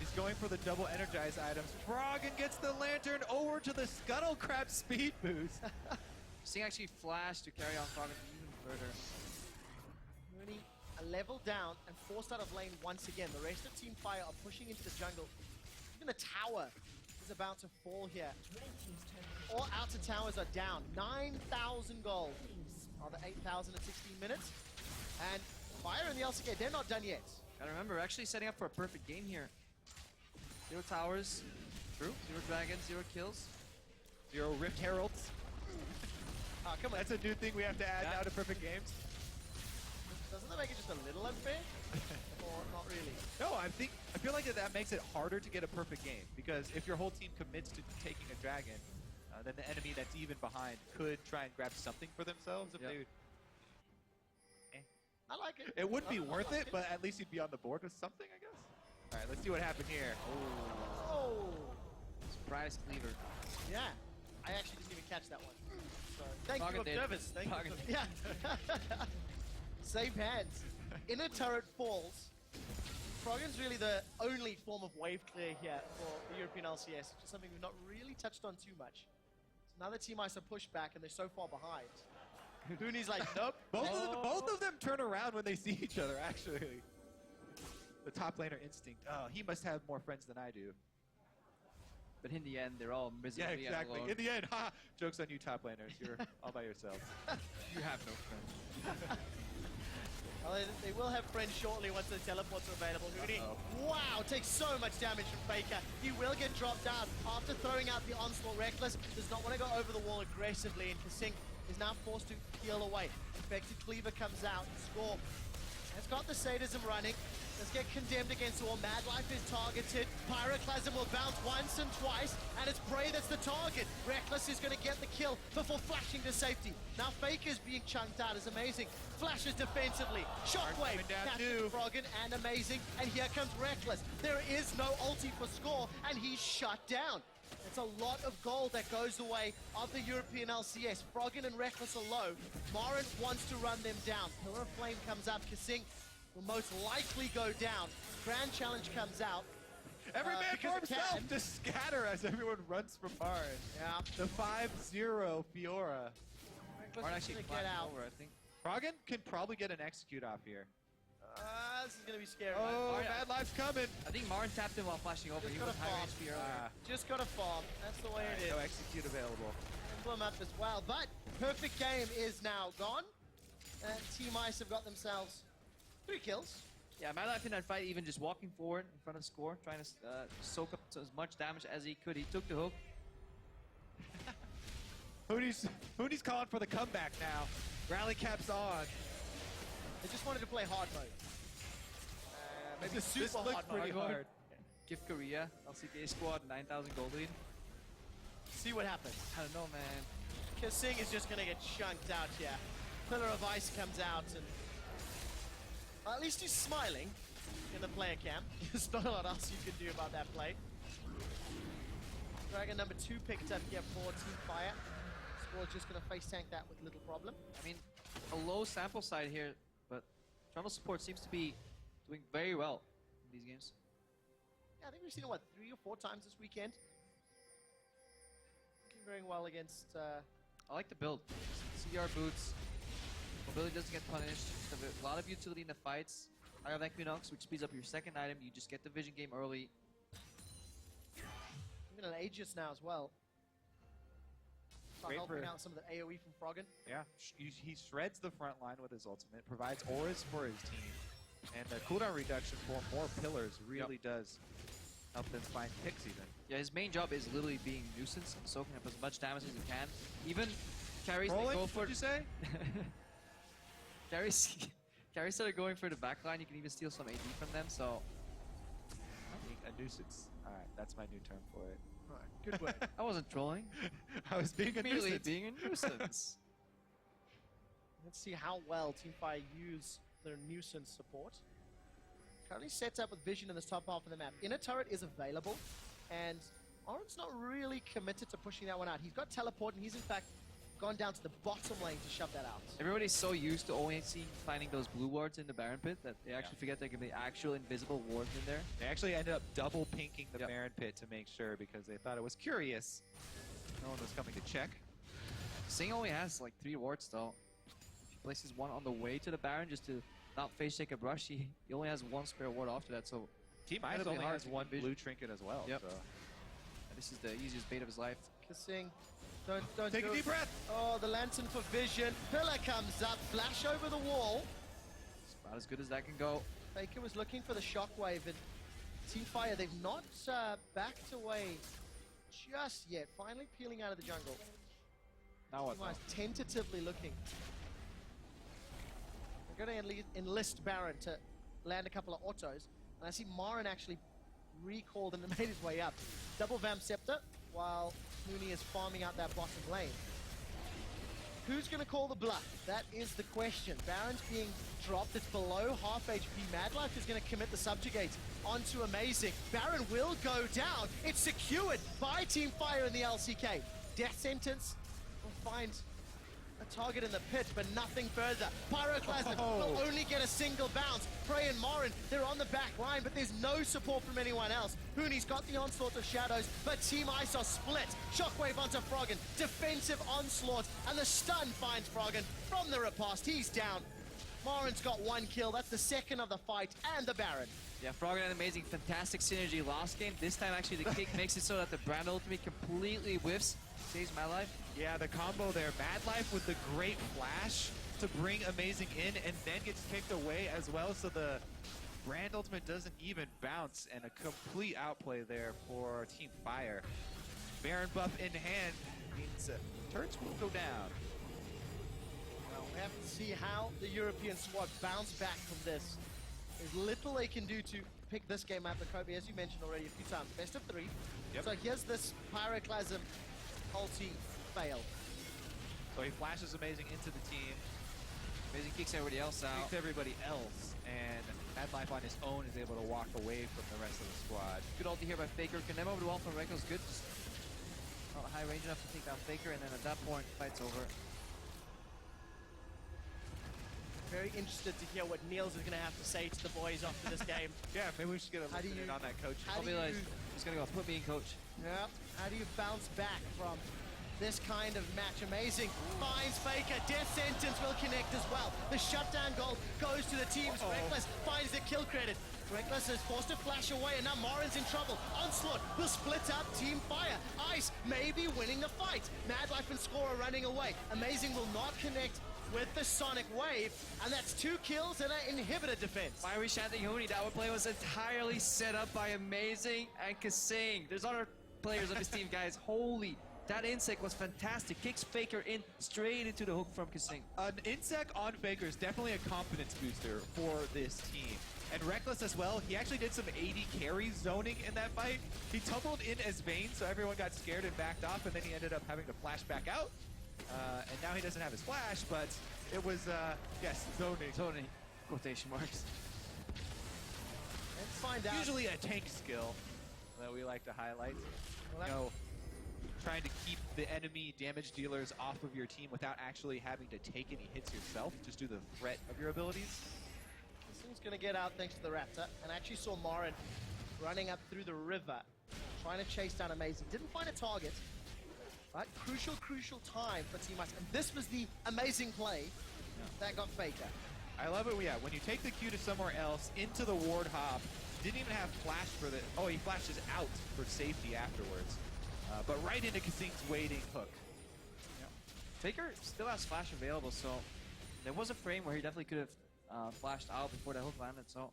He's going for the double energize items. Froggen gets the lantern over to the Scuttle Crab speed boost. Seeing actually flash to carry on Froggen even further. Rooney a level down and forced out of lane once again. The rest of Team Fire are pushing into the jungle. Even the tower is about to fall here. All outer towers are down. 9,000 gold. Another 8,000 at 16 minutes. And Fire and the LCK, they're not done yet. Gotta remember, we're actually setting up for a perfect game here. 0 towers. True. 0 dragons, 0 kills. 0 Rift Heralds. Come on. That's a new thing we have to add Yeah. now to perfect games. Doesn't that make it just a little unfair? Or not really? No, I feel like that makes it harder to get a perfect game, because if your whole team commits to taking a dragon, then the enemy that's even behind could try and grab something for themselves if Yep. they would. I like it. It wouldn't be I worth like it, but at least you'd be on the board with something, I guess. All right, let's see what happened here. Oh, Surprise cleaver. yeah. I actually didn't even catch that one. So, thank you, Froggen did. observers. Thank you. Froggen For, yeah. Save hands. Inner turret falls. Froggen's really the only form of wave clear here for the European LCS, which is something we've not really touched on too much. So now the Team Ice are pushed back and they're so far behind. Hooney's like, nope. Both of them turn around when they see each other, actually. The top laner instinct. Oh, he must have more friends than I do. But in the end, they're all Yeah, miserably exactly. alone. In the end, ha! Joke's on you, top laners. You're all by yourselves. You have no friends. Well, they will have friends shortly once the teleports are available. Hooney, wow, takes so much damage from Faker. He will get dropped down after throwing out the onslaught. Reckless does not want to go over the wall aggressively, and Kasing is now forced to peel away. Infected Cleaver comes out, Score has got the sadism running. Let's get condemned against the wall. Mad Life is targeted. Pyroclasm will bounce once and twice, and it's Bray that's the target. Reckless is going to get the kill before flashing to safety. Now Faker's being chunked out is amazing. Flashes defensively. Shockwave coming down catches too. Froggen, and amazing. And here comes Reckless. There is no ulti for Score, and he's shut down. It's a lot of gold that goes the way of the European LCS. Froggen and Reckless are low. Marin wants to run them down. Pillar of Flame comes up. Kasing will most likely go down. Grand Challenge comes out. Every man because for it himself can. to scatter as everyone runs from Mars. Yeah. The 5-0 Fiora. Reckless Aren't is actually gonna flying get out. over, I think. Froggen can probably get an execute off here. This is going to be scary. Oh, Marin- Mad Life's coming. I think Marin tapped him while flashing over. Just He got was a high farm. HP earlier. Just got to farm. That's the way it is. No execute available. Emblem up as well. But perfect game is now gone. And Team Ice have got themselves 3 kills. Yeah, Mad Life in that fight, even just walking forward in front of Score, trying to soak up as much damage as he could. He took the hook. Hooney's calling for the comeback now. Rally cap's on. They just wanted to play hard mode. Maybe This super looks hard pretty mode. hard. Give Korea, LCK squad, 9,000 gold lead. See what happens. I don't know, man. Kasing is just going to get chunked out here. Pillar of Ice comes out, and at least he's smiling in the player cam. There's not a lot else you can do about that play. Dragon number 2 picked up here for Team Fire. Score's just going to face tank that with little problem. I mean, a low sample side here, but Toronto support seems to be doing very well in these games. Yeah, I think we've seen it, what, 3 or 4 times this weekend? Looking very well against... I like the build. CR boots. Mobility doesn't get punished. Just a lot of utility in the fights. I have Equinox, which speeds up your second item. You just get the vision game early. even an Aegis now as well. Start Great helping for- out some of the AoE from Froggen. Yeah, he shreds the front line with his ultimate, provides auras for his team, and the cooldown reduction for more pillars really does help them find picks even. Yeah, his main job is literally being nuisance and soaking up as much damage as he can. Even carries they Rolling, go for would you say? carries carries that are going for the backline. You can even steal some AD from them. So Being a nuisance. Alright, that's my new term for it. Good work. I wasn't trolling. I was being a Merely nuisance. being a nuisance. Let's see how well Team Fire use their nuisance support. Currently set up with vision in this top half of the map. Inner turret is available, and Oren's not really committed to pushing that one out. He's got teleport, and he's in fact gone down to the bottom lane to shove that out. Everybody's so used to only finding those blue wards in the Baron pit that they actually forget there can be actual invisible wards in there. They actually ended up double pinking the Yep. Baron pit to make sure because they thought it was curious. No one was coming to check. Sing only has like 3 wards though. If he places one on the way to the Baron just to not face take a brush, he only has 1 spare ward after that. So Team Ice Incredibly only hard has to one get vision. blue trinket as well. Yep. So. this is the easiest bait of his life. Kissing Don't Take do a it. deep breath. Oh, the lantern for vision. Pillar comes up, flash over the wall. It's about as good as that can go. Faker was looking for the shockwave, and Team Fire, they've not backed away just yet. Finally peeling out of the jungle. Now what? Team Fire's tentatively looking. They're going to enlist Baron to land a couple of autos, and I see Marin actually recalled and made his way up. Double Vamp Scepter, while Mooney is farming out that bottom lane. Who's going to call the bluff? That is the question. Baron's being dropped. It's below half HP. Madlife is going to commit the subjugate onto Amazing. Baron will go down. It's secured by Team Fire in the LCK. Death sentence will find a target in the pit, but nothing further. Pyroclasm will only get a single bounce. Prey and Morin, they're on the back line, but there's no support from anyone else. Hooney's got the onslaught of shadows, but Team Ice are split. Shockwave onto Froggen, defensive onslaught, and the stun finds Froggen from the riposte. He's down. Morin's got one kill. That's the second of the fight, and the Baron. Yeah, Froggen had amazing, fantastic synergy last game. This time, actually, the kick makes it so that the Brand ultimate completely whiffs. Saves my life. Yeah, the combo there. Madlife with the great flash to bring Amazing in, and then gets kicked away as well, so the Brand ultimate doesn't even bounce, and a complete outplay there for Team Fire. Baron buff in hand means turrets will go down. Well, we have to see how the European squad bounce back from this. There's little they can do to pick this game up, but Kobe, as you mentioned already a few times, best of 3. Yep. So here's this Pyroclasm ulti fail. So he flashes Amazing into the team, Amazing kicks everybody else out. kicks everybody else, and Madlife on his own is able to walk away from the rest of the squad. Good ulti here by Faker. Condemn over the wall from Reckless. Good. Just not high range enough to take down Faker, and then at that point, fight's over. Very interested to hear what Niels is going to have to say to the boys after this game. Yeah, maybe we should get a How do listen in you- on that, coach. how I'll do be like, you- just gonna go, put me in, coach. Yeah. How do you bounce back from this kind of match? Amazing. Finds Faker. Death sentence will connect as well. The shutdown goal goes to the teams. Reckless finds the kill credit. Reckless is forced to flash away, and now Morin's in trouble. Onslaught will split up Team Fire. Ice may be winning the fight. Madlife and Score are running away. Amazing will not connect with the Sonic Wave, and that's 2 kills and an inhibitor defense. Fiery Shanty Hooney, that play was entirely set up by Amazing and Kasing. There's other players on this team, guys. Holy, that insect was fantastic. Kicks Faker in straight into the hook from Kasing. An insect on Faker is definitely a confidence booster for this team. And Reckless as well, he actually did some AD carry zoning in that fight. He tumbled in as Vayne, so everyone got scared and backed off, and then he ended up having to flash back out. And now he doesn't have his flash, but it was, yes, zoning. Tony, quotation marks. Let's find out. Usually a tank skill that we like to highlight. Well, You know, trying to keep the enemy damage dealers off of your team without actually having to take any hits yourself, just do the threat of your abilities. This thing's going to get out thanks to the Raptor, and I actually saw Morin running up through the river, trying to chase down Amazing. Didn't find a target, but crucial time for Team Ice. And this was the amazing play that got Faker. I love it, yeah, when you take the Q to somewhere else, into the ward hop, didn't even have flash for the, oh, he flashes out for safety afterwards. But right into Kasing's waiting hook. Faker still has flash available, so there was a frame where he definitely could have flashed out before that hook landed, so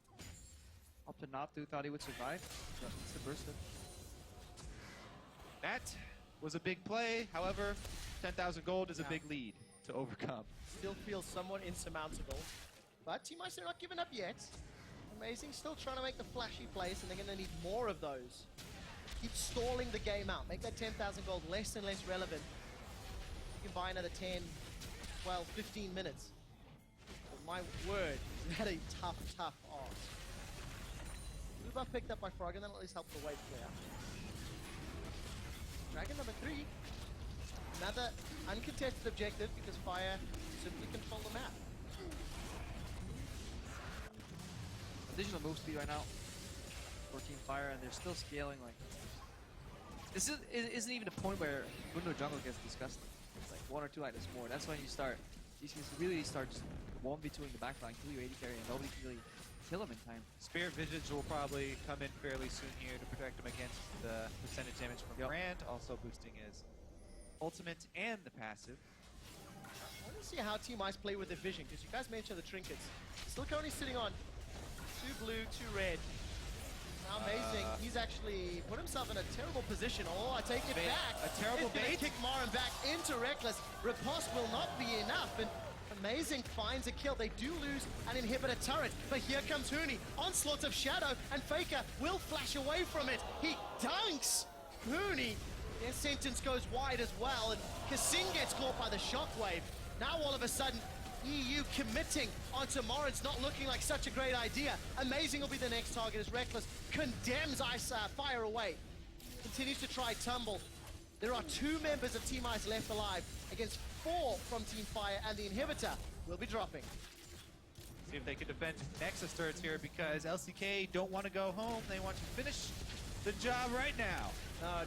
opted not to, thought he would survive, but it's the burst it. That was a big play, however, 10,000 gold is a big lead to overcome. Still feels somewhat insurmountable, but Team Ice are not giving up yet. Amazing, still trying to make the flashy plays, and they're going to need more of those. Keep stalling the game out, make that 10,000 gold less and less relevant. You can buy another 10, 12, 15 minutes. But my word, is that a tough ask. Blue buff picked up by Froggen, that'll at least help the wave clear. Dragon number 3. Another uncontested objective because Fire simply control the map. Additional move speed right now for Team Fire, and they're still scaling. Like, this isn't even the point where Mundo Jungle gets disgusting. It's like 1 or 2 items more. That's when you start. You can really start just 1v2ing the backline, kill your AD carry, and nobody can really kill him in time. Spirit Visage will probably come in fairly soon here to protect him against the percentage damage from Brand, also boosting his ultimate and the passive. I want to see how Team Ice play with their vision, because you guys mentioned the trinkets. Still only sitting on 2 blue, 2 red. Now amazing, he's actually put himself in a terrible position. Oh, I take it back. A terrible He's gonna bait. kick Marin back into Reckless. Riposte will not be enough, and Amazing finds a kill. They do lose an inhibitor turret, but here comes Huni. Onslaught of Shadow, and Faker will flash away from it. He dunks Huni. Their sentence goes wide as well, and Kasing gets caught by the shockwave. Now all of a sudden, EU committing onto Morin's not looking like such a great idea. Amazing will be the next target as Reckless condemns Ice Fire away. Continues to try Tumble. There are 2 members of Team Ice left alive against 4 from Team Fire, and the inhibitor will be dropping. See if they can defend Nexus turrets here, because LCK don't want to go home. They want to finish the job right now.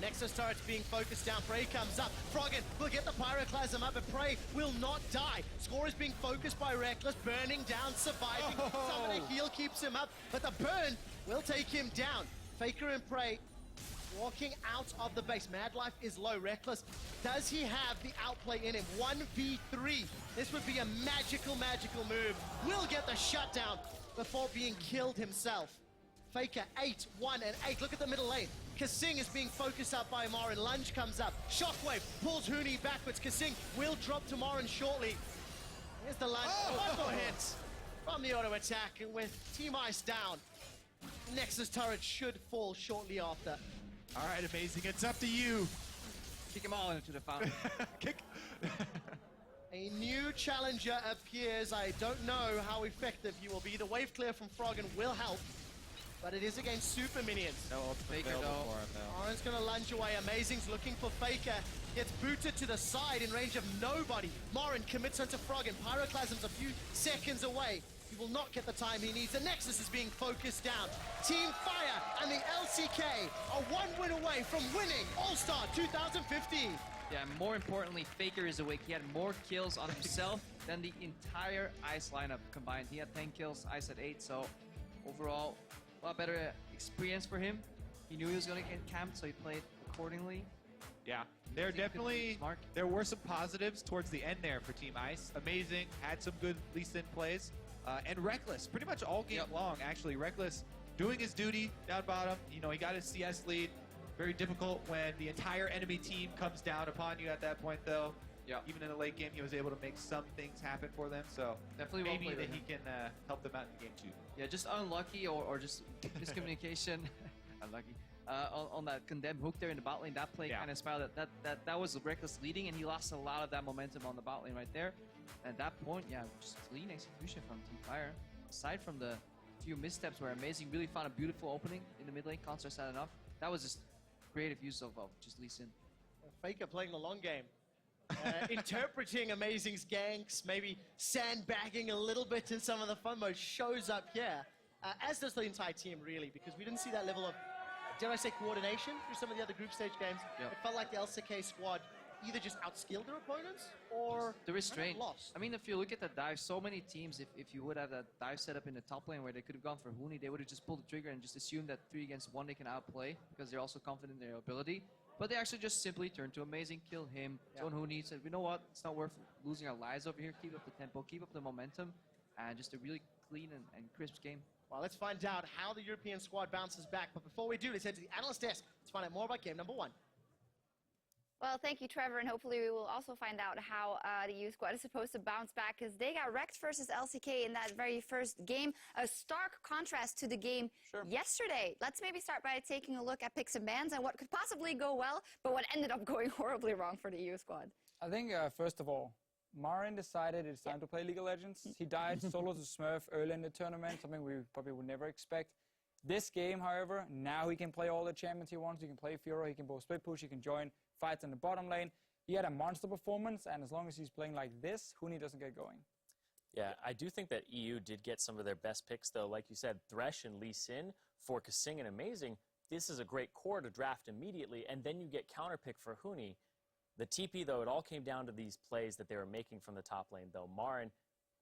Nexus turret's being focused down. Prey comes up. Froggen will get the Pyroclasm up, but Prey will not die. Score is being focused by Reckless, burning down, surviving. Some of the heal keeps him up, but the burn will take him down. Faker and Prey walking out of the base. Mad Life is low. Reckless, does he have the outplay in him? 1v3. This would be a magical move. Will get the shutdown before being killed himself. Faker 8, 1, and 8. Look at the middle lane. Kasing is being focused up by Marin. Lunge comes up. Shockwave pulls Huni backwards. Kasing will drop to Marin shortly. Here's the lunge. One more hit from the auto attack, and with Team Ice down, Nexus turret should fall shortly after. All right, Amazing, it's up to you. Kick them all into the fountain. Kick. A new challenger appears. I don't know how effective he will be. The wave clear from Froggen will help, but it is against super minions. No ultimate Faker, available though. for him, though. Marin's gonna lunge away. Amazing's looking for Faker. Gets booted to the side in range of nobody. Marin commits onto Froggen. Pyroclasm's a few seconds away. He will not get the time he needs. The Nexus is being focused down. Team Fire and the LCK are 1 win away from winning All-Star 2015. Yeah, more importantly, Faker is awake. He had more kills on himself than the entire Ice lineup combined. He had 10 kills, Ice had 8, so overall, a lot better experience for him. He knew he was going to get camped, so he played accordingly. Yeah, there were some positives towards the end there for Team Ice. Amazing, had some good Lee Sin plays. And Reckless, pretty much all game long, actually. Reckless doing his duty down bottom. You know, he got his CS lead. Very difficult when the entire enemy team comes down upon you at that point, though. Yeah. Even in the late game, he was able to make some things happen for them. So Definitely well maybe played that with he him. can help them out in game 2. Yeah, just unlucky or just miscommunication. Unlucky. On that condemned hook there in the bot lane, that play kind of spiraled. That was Reckless leading, and he lost a lot of that momentum on the bot lane right there. At that point, yeah, just clean execution from Team Fire. Aside from the few missteps where Amazing really found a beautiful opening in the mid lane, Concerts had enough. That was just creative use of just Lee Sin. Faker playing the long game. Interpreting Amazing's ganks, maybe sandbagging a little bit in some of the fun mode, shows up here. As does the entire team, really, because we didn't see that level of, dare I say, coordination through some of the other group stage games. Yep. It felt like the LCK squad either just outskilled their opponents or the restraint. lost. I mean, if you look at the dive, so many teams, if you would have that dive set up in the top lane where they could have gone for Huni, they would have just pulled the trigger and just assumed that 3 against 1 they can outplay because they're also confident in their ability. But they actually just simply turned to Amazing, killed him. Zone Huni said, you know what, it's not worth losing our lives over here. Keep up the tempo, keep up the momentum, and just a really clean and crisp game. Well, let's find out how the European squad bounces back. But before we do, let's head to the analyst desk. Let's find out more about game number 1. Well, thank you, Trevor, and hopefully we will also find out how the EU squad is supposed to bounce back, because they got wrecked versus LCK in that very first game. A stark contrast to the game yesterday. Let's maybe start by taking a look at picks and bans and what could possibly go well, but what ended up going horribly wrong for the EU squad. I think, first of all, Marin decided it's time to play League of Legends. He died solo to Smurf early in the tournament, something we probably would never expect. This game, however, now he can play all the champions he wants. He can play Fiora, he can both split push, he can join fights in the bottom lane. He had a monster performance, and as long as he's playing like this, Huni doesn't get going. Yeah, I do think that EU did get some of their best picks, though. Like you said, Thresh and Lee Sin for Kasing and Amazing. This is a great core to draft immediately, and then you get counterpick for Huni. The TP, though, it all came down to these plays that they were making from the top lane, though. Marin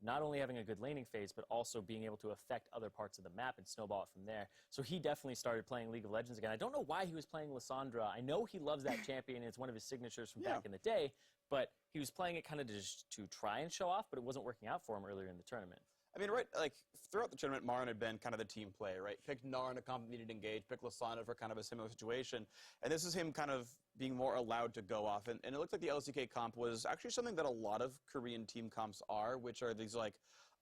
not only having a good laning phase, but also being able to affect other parts of the map and snowball it from there. So he definitely started playing League of Legends again. I don't know why he was playing Lissandra. I know he loves that champion, and it's one of his signatures from back in the day, but he was playing it kind of just to try and show off, but it wasn't working out for him earlier in the tournament. I mean, right, like, throughout the tournament, Marin had been kind of the team player, right? Picked Gnar in a comp needed to engage, picked Lissandra for kind of a similar situation. And this is him kind of being more allowed to go off. And it looked like the LCK comp was actually something that a lot of Korean team comps are, which are these, like,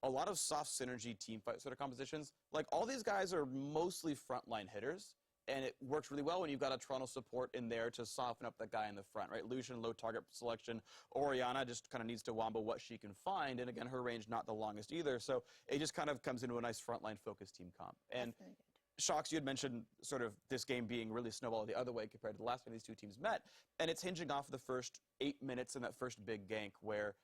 a lot of soft synergy team fight sort of compositions. Like, all these guys are mostly frontline hitters. And it works really well when you've got a Toronto support in there to soften up that guy in the front, right? Lucian, low target selection. Orianna just kind of needs to wombo what she can find. And again, her range not the longest either. So it just kind of comes into a nice frontline focused team comp. And Shox, you had mentioned sort of this game being really snowball the other way compared to the last time these two teams met. And it's hinging off the first 8 minutes in that first big gank where,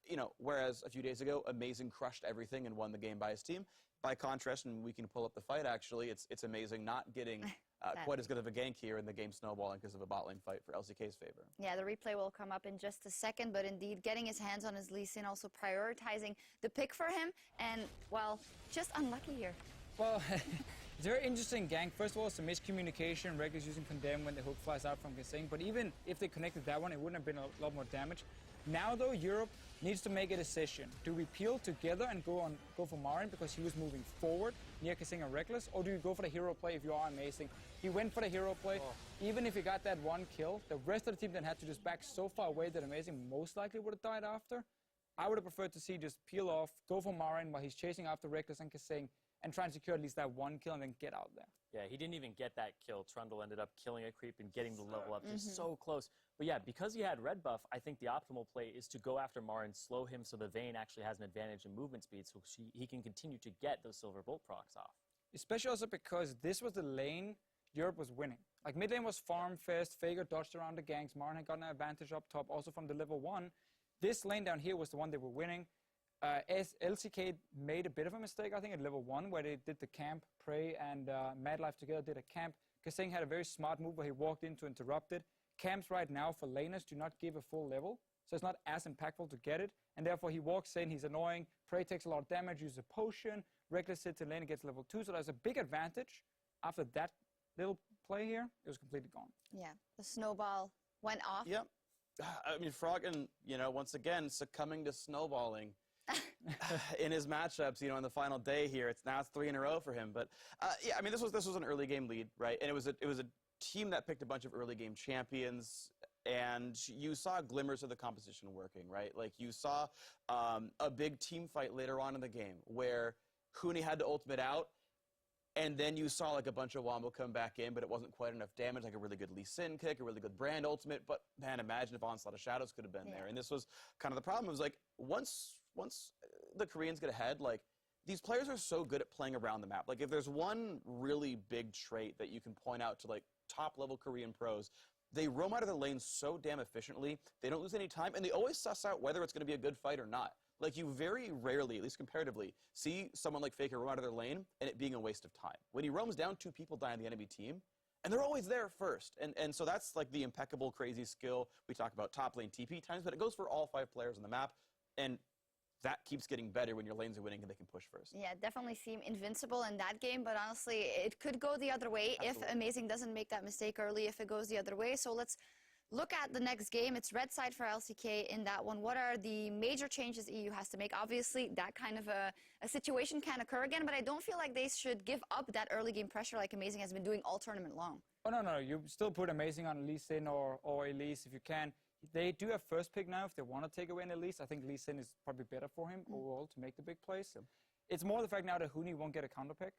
you know, whereas a few days ago, Amazing crushed everything and won the game by his team. By contrast, and we can pull up the fight actually, it's Amazing not getting quite as good of a gank here in the game snowballing because of a bot lane fight for LCK's favor. Yeah, the replay will come up in just a second, but indeed getting his hands on his Lee Sin, also prioritizing the pick for him, and, well, just unlucky here. Well, it's a very interesting gank. First of all, it's a miscommunication. Regulars using Condemn when the hook flies out from Kasing, but even if they connected that one, it wouldn't have been a lot more damage. Now, though, Europe needs to make a decision. Do we peel together and go for Marin because he was moving forward near Kasing and Reckless, or do you go for the hero play if you are Amazing? He went for the hero play. Even if he got that one kill, the rest of the team then had to just back so far away that Amazing most likely would have died after. I would have preferred to see just peel off, go for Marin while he's chasing after Reckless and Kasing, and try and secure at least that one kill and then get out there. Yeah, he didn't even get that kill. Trundle ended up killing a creep and getting the level up just so close. But yeah, because he had red buff, I think the optimal play is to go after Marin, slow him so the Vayne actually has an advantage in movement speed so he can continue to get those silver bolt procs off. Especially also because this was the lane Europe was winning. Like mid lane was farm fast, Faker dodged around the ganks, Marin had gotten an advantage up top also from the level 1. This lane down here was the one they were winning. As LCK made a bit of a mistake, I think, at level 1, where they did the camp, Prey and Mad Life together did a camp. Kasing had a very smart move where he walked in to interrupt it. Camps right now for laners do not give a full level, so it's not as impactful to get it, and therefore he walks in, he's annoying, Prey takes a lot of damage, uses a potion, Reckless sits in lane and gets level 2, so there's a big advantage. After that little play here, it was completely gone. Yeah, the snowball went off. Yep. I mean, Froggen, you know, once again, succumbing to snowballing. In his matchups, you know, in the final day here, it's 3 in a row for him. But yeah, I mean, this was an early game lead, right? And it was a team that picked a bunch of early game champions, and you saw glimmers of the composition working, right? Like you saw a big team fight later on in the game where Huni had to ultimate out, and then you saw like a bunch of Wombo come back in, but it wasn't quite enough damage, like a really good Lee Sin kick, a really good Brand ultimate. But man, imagine if Onslaught of Shadows could have been there. And this was kind of the problem. It was like once the Koreans get ahead, like these players are so good at playing around the map. Like if there's one really big trait that you can point out to like top level Korean pros, they roam out of their lanes so damn efficiently, they don't lose any time, and they always suss out whether it's going to be a good fight or not. Like you very rarely, at least comparatively, see someone like Faker roam out of their lane and it being a waste of time. When he roams down, 2 people die on the enemy team, and they're always there first. And so that's like the impeccable, crazy skill. We talk about top lane TP times, but it goes for all 5 players on the map, and that keeps getting better when your lanes are winning and they can push first. Yeah, definitely seem invincible in that game, but honestly, it could go the other way if Amazing doesn't make that mistake early, if it goes the other way. So let's look at the next game. It's red side for LCK in that one. What are the major changes EU has to make? Obviously, that kind of a situation can occur again, but I don't feel like they should give up that early game pressure like Amazing has been doing all tournament long. Oh, no, you still put Amazing on Lee Sin or Elise if you can. They do have first pick now if they want to take away an Elise. I think Lee Sin is probably better for him overall to make the big plays. Yeah. It's more the fact now that Huni won't get a counter pick.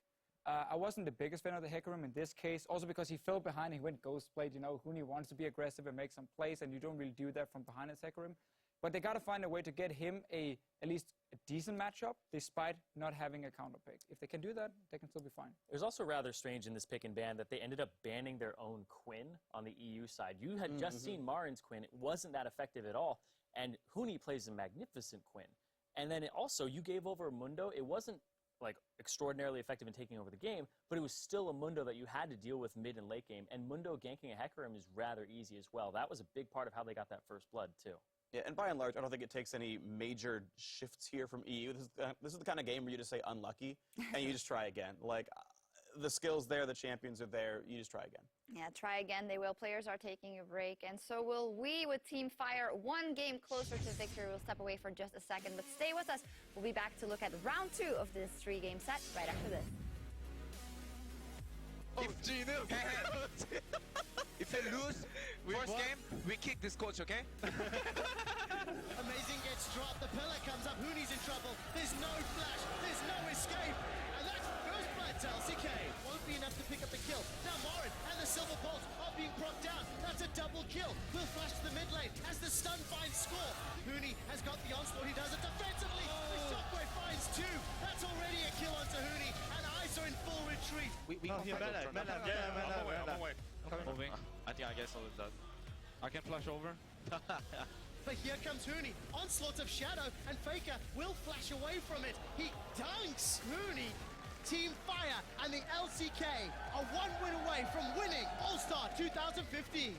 I wasn't the biggest fan of the Hecarim in this case, also because he fell behind and he went ghost played. You know, Huni wants to be aggressive and make some plays, and you don't really do that from behind his Hecarim. But they got to find a way to get him at least a decent matchup, despite not having a counter pick. If they can do that, they can still be fine. It was also rather strange in this pick and ban that they ended up banning their own Quinn on the EU side. You had just seen Marin's Quinn. It wasn't that effective at all. And Huni plays a magnificent Quinn. And then you gave over Mundo. It wasn't like extraordinarily effective in taking over the game, but it was still a Mundo that you had to deal with mid and late game. And Mundo ganking a Hecarim is rather easy as well. That was a big part of how they got that first blood, too. Yeah, and by and large, I don't think it takes any major shifts here from EU. This is the kind of game where you just say unlucky, and you just try again. Like, the skill's there, the champions are there, you just try again. Yeah, try again. They will. Players are taking a break, and so will we with Team Fire. One game closer to victory. We'll step away for just a second, but stay with us. We'll be back to look at round 2 of this 3-game set right after this. If they lose first game, we kick this coach, okay? Amazing gets dropped. The pillar comes up. Hooney's in trouble. There's no flash. There's no escape. And that's first blood to LCK. Won't be enough to pick up the kill. Now Morin and the Silver Bolts are being propped down. That's a double kill. Will flash to the mid lane as the stun finds score. Hooney has got the onslaught. He does it defensively. The shockwave finds 2. That's already a kill onto Hooney. And Ice are in full retreat. We Oh, can yeah, fight man, those man, turn. yeah, man, I'm away, man, I'm away. Moving. I think I guess I'll lose that. I can flash over. But here comes Hooney. Onslaught of Shadow, and Faker will flash away from it. He dunks Hooney. Team Fire and the LCK are 1 win away from winning All-Star 2015.